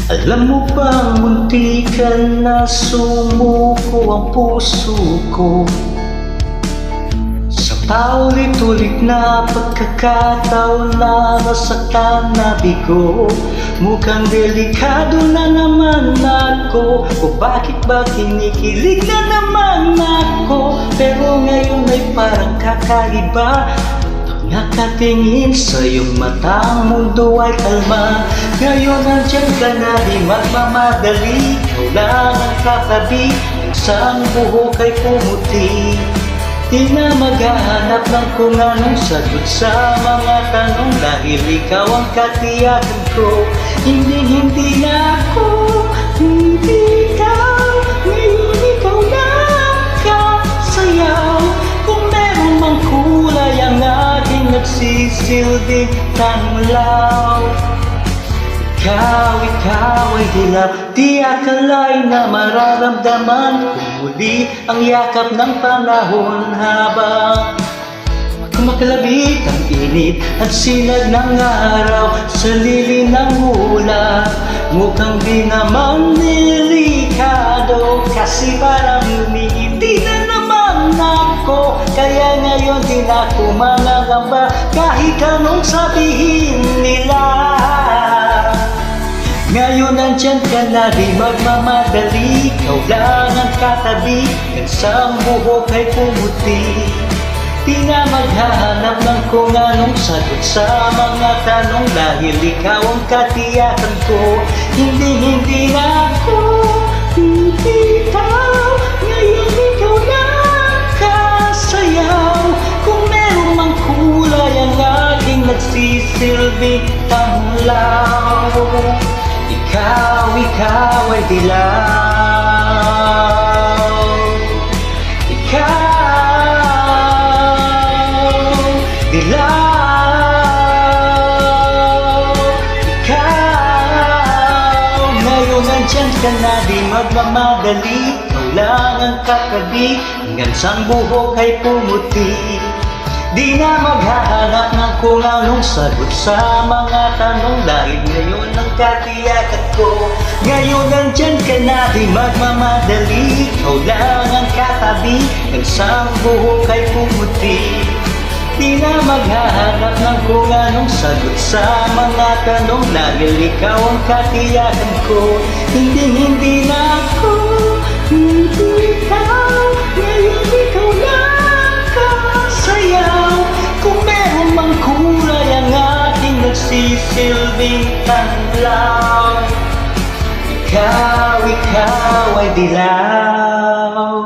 Alam mo bang muntikan na sumuko ang puso ko sa paulit-ulit na pagkakataon na nasaktan na bigo. Mukhang delikado na naman ako, o bakit ba kinikilig na naman ako? Pero ngayon ay parang kakaiba. Nakatingin sa iyong mata, ang mundo ay kalma. Ngayon nandyan ka na, di magmamadali. Ikaw lang ang katabi, ang isang buhok ay pumuti. Di na maghahanap ng kung anong sagot sa mga tanong, dahil ikaw ang katiyakan ko. Hindi na ako, hindi ikaw. Ngayon ikaw na kasayaw. Kung meron mang kulay ang aking nagsisilbing tanglaw. Ikaw ay dilaw. Di akalay na mararamdaman kung muli ang yakap ng panahon. Habang kumakalabit ang init at sinag ng araw sa lilim ng ulap, mukhang di naman delikado, kasi parang umiinti na naman ako. Kaya ngayon di na ako manangamba kahit anong sabihin nila. Ngayon nandyan ka na, di magmamadali. Ikaw lang ang katabi, ang isang buhok ay pumuti. Di na maghahanap ng kung anong sagot sa mga tanong, dahil ikaw ang katiyakan ko. Hindi na ako, hindi ikaw. Ngayon ikaw na kasayaw. Kung meron mang kulay ang aking nagsisilbing tanglaw. Ikaw ay dilaw. Dilaw. Ngayon nandyan ka na, di magmamadali. Ikaw lang ang katabi, hanggang sang buhok ay pumuti. Di na maghahanap ng kung anong sagot sa mga tanong, dahil ngayon ang katiyakan ko. Ngayon nandyan ka na, di magmamadali. Ikaw lang ang katabi, ang isang buhok ay pumuti. Di na maghahanap ng kung anong sagot sa mga tanong, dahil ikaw ang katiyakan ko. Hindi na ako, hindi ikaw. Ngayon ikaw na kasayaw. Kung meron mang kulay ang ating nagsisilbing tanglaw. Ikaw ay dilaw.